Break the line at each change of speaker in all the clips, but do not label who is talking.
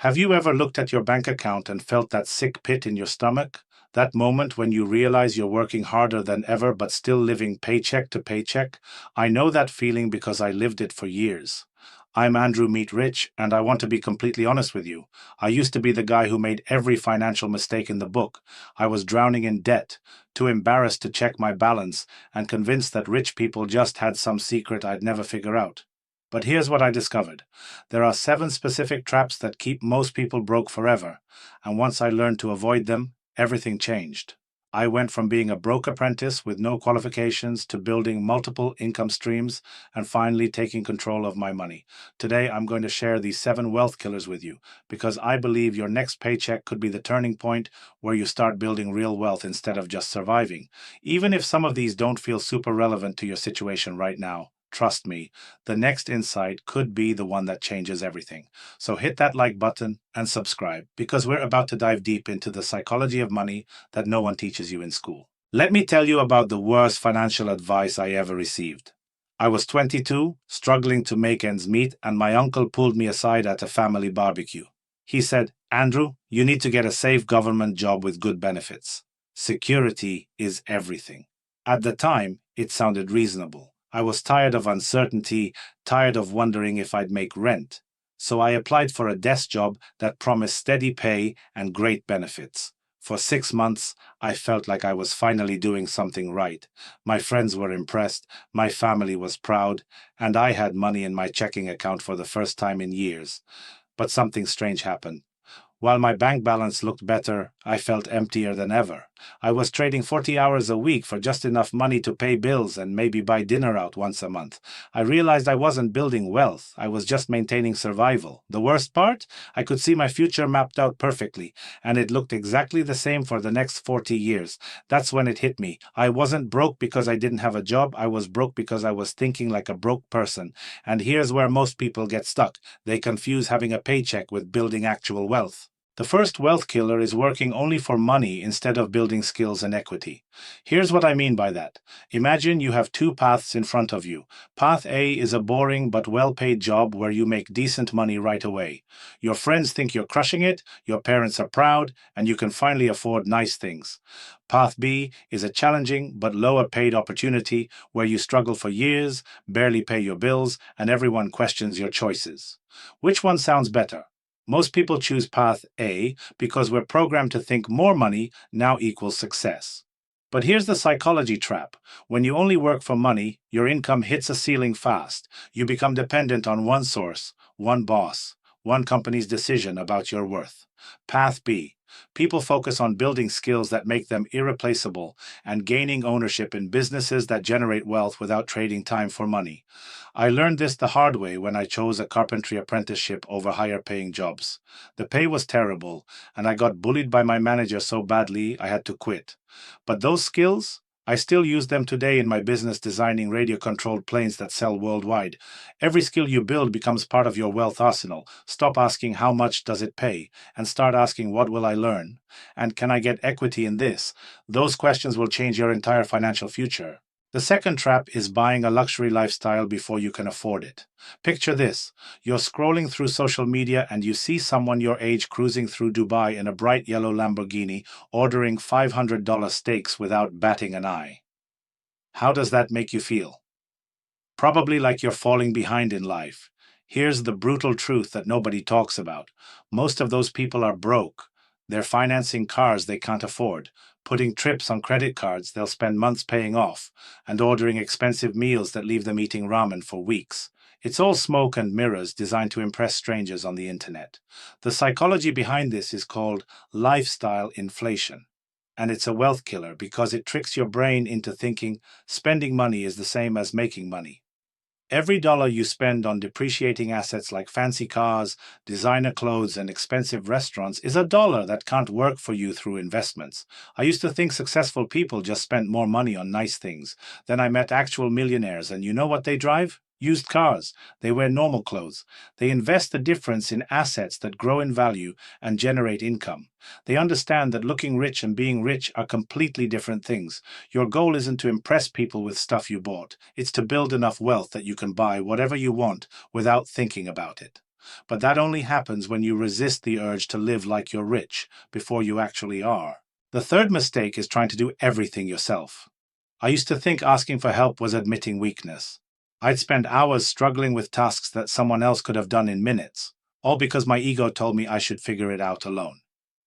Have you ever looked at your bank account and felt that sick pit in your stomach? That moment when you realize you're working harder than ever but still living paycheck to paycheck? I know that feeling because I lived it for years. I'm Andrew Meet Rich, and I want to be completely honest with you. I used to be the guy who made every financial mistake in the book. I was drowning in debt, too embarrassed to check my balance, and convinced that rich people just had some secret I'd never figure out. But here's what I discovered. There are 7 specific traps that keep most people broke forever, and once I learned to avoid them, everything changed. I went from being a broke apprentice with no qualifications to building multiple income streams and finally taking control of my money. Today, I'm going to share these 7 wealth killers with you because I believe your next paycheck could be the turning point where you start building real wealth instead of just surviving. Even if some of these don't feel super relevant to your situation right now, trust me, the next insight could be the one that changes everything. So hit that like button and subscribe because we're about to dive deep into the psychology of money that no one teaches you in school. Let me tell you about the worst financial advice I ever received. I was 22, struggling to make ends meet, and my uncle pulled me aside at a family barbecue. He said, "Andrew, you need to get a safe government job with good benefits. Security is everything." At the time, it sounded reasonable. I was tired of uncertainty, tired of wondering if I'd make rent. So I applied for a desk job that promised steady pay and great benefits. For 6 months, I felt like I was finally doing something right. My friends were impressed, my family was proud, and I had money in my checking account for the first time in years. But something strange happened. While my bank balance looked better, I felt emptier than ever. I was trading 40 hours a week for just enough money to pay bills and maybe buy dinner out once a month. I realized I wasn't building wealth, I was just maintaining survival. The worst part? I could see my future mapped out perfectly, and it looked exactly the same for the next 40 years. That's when it hit me. I wasn't broke because I didn't have a job, I was broke because I was thinking like a broke person. And here's where most people get stuck. They confuse having a paycheck with building actual wealth. The first wealth killer is working only for money instead of building skills and equity. Here's what I mean by that. Imagine you have 2 paths in front of you. Path A is a boring but well-paid job where you make decent money right away. Your friends think you're crushing it, your parents are proud, and you can finally afford nice things. Path B is a challenging but lower-paid opportunity where you struggle for years, barely pay your bills, and everyone questions your choices. Which one sounds better? Most people choose path A because we're programmed to think more money now equals success. But here's the psychology trap. When you only work for money, your income hits a ceiling fast. You become dependent on one source, one boss, one company's decision about your worth. Path B. People focus on building skills that make them irreplaceable and gaining ownership in businesses that generate wealth without trading time for money. I learned this the hard way when I chose a carpentry apprenticeship over higher-paying jobs. The pay was terrible, and I got bullied by my manager so badly I had to quit. But those skills, I still use them today in my business designing radio-controlled planes that sell worldwide. Every skill you build becomes part of your wealth arsenal. Stop asking how much does it pay, and start asking what will I learn? And can I get equity in this? Those questions will change your entire financial future. The second trap is buying a luxury lifestyle before you can afford it. Picture this. You're scrolling through social media and you see someone your age cruising through Dubai in a bright yellow Lamborghini, ordering $500 steaks without batting an eye. How does that make you feel? Probably like you're falling behind in life. Here's the brutal truth that nobody talks about. Most of those people are broke. They're financing cars they can't afford, putting trips on credit cards they'll spend months paying off, and ordering expensive meals that leave them eating ramen for weeks. It's all smoke and mirrors designed to impress strangers on the internet. The psychology behind this is called lifestyle inflation. And it's a wealth killer because it tricks your brain into thinking spending money is the same as making money. Every dollar you spend on depreciating assets like fancy cars, designer clothes, and expensive restaurants is a dollar that can't work for you through investments. I used to think successful people just spent more money on nice things. Then I met actual millionaires, and you know what they drive? Used cars. They wear normal clothes. They invest the difference in assets that grow in value and generate income. They understand that looking rich and being rich are completely different things. Your goal isn't to impress people with stuff you bought. It's to build enough wealth that you can buy whatever you want without thinking about it. But that only happens when you resist the urge to live like you're rich before you actually are. The third mistake is trying to do everything yourself. I used to think asking for help was admitting weakness. I'd spend hours struggling with tasks that someone else could have done in minutes, all because my ego told me I should figure it out alone.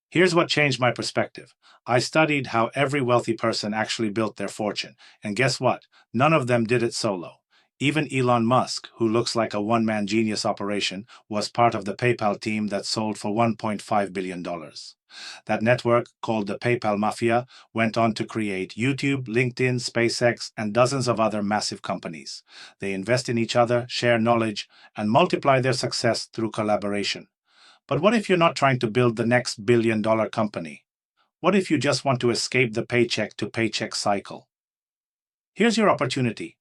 Here's what changed my perspective. I studied how every wealthy person actually built their fortune, and guess what? None of them did it solo. Even Elon Musk, who looks like a one-man genius operation, was part of the PayPal team that sold for $1.5 billion. That network, called the PayPal Mafia, went on to create YouTube, LinkedIn, SpaceX, and dozens of other massive companies. They invest in each other, share knowledge, and multiply their success through collaboration. But what if you're not trying to build the next billion-dollar company? What if you just want to escape the paycheck to paycheck cycle? Here's your opportunity.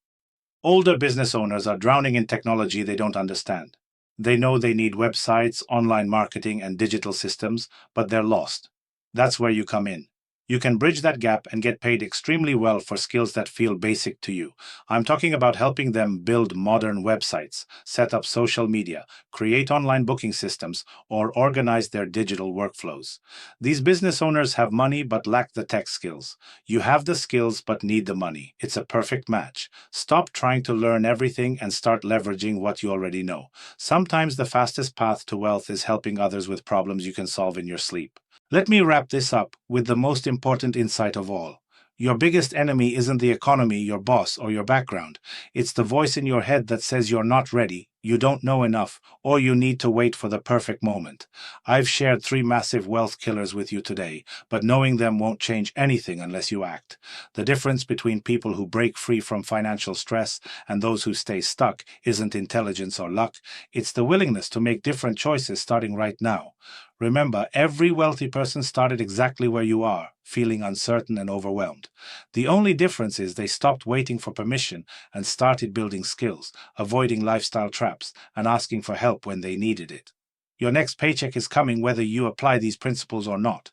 Older business owners are drowning in technology they don't understand. They know they need websites, online marketing, and digital systems, but they're lost. That's where you come in. You can bridge that gap and get paid extremely well for skills that feel basic to you. I'm talking about helping them build modern websites, set up social media, create online booking systems, or organize their digital workflows. These business owners have money but lack the tech skills. You have the skills but need the money. It's a perfect match. Stop trying to learn everything and start leveraging what you already know. Sometimes the fastest path to wealth is helping others with problems you can solve in your sleep. Let me wrap this up with the most important insight of all. Your biggest enemy isn't the economy, your boss, or your background. It's the voice in your head that says you're not ready, you don't know enough, or you need to wait for the perfect moment. I've shared 3 massive wealth killers with you today, but knowing them won't change anything unless you act. The difference between people who break free from financial stress and those who stay stuck isn't intelligence or luck, it's the willingness to make different choices starting right now. Remember, every wealthy person started exactly where you are, feeling uncertain and overwhelmed. The only difference is they stopped waiting for permission and started building skills, avoiding lifestyle traps, and asking for help when they needed it. Your next paycheck is coming whether you apply these principles or not.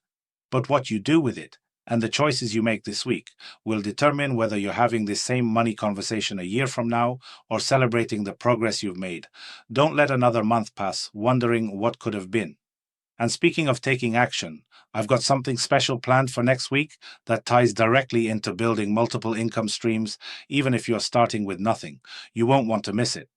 But what you do with it, and the choices you make this week, will determine whether you're having this same money conversation a year from now or celebrating the progress you've made. Don't let another month pass wondering what could have been. And speaking of taking action, I've got something special planned for next week that ties directly into building multiple income streams, even if you're starting with nothing. You won't want to miss it.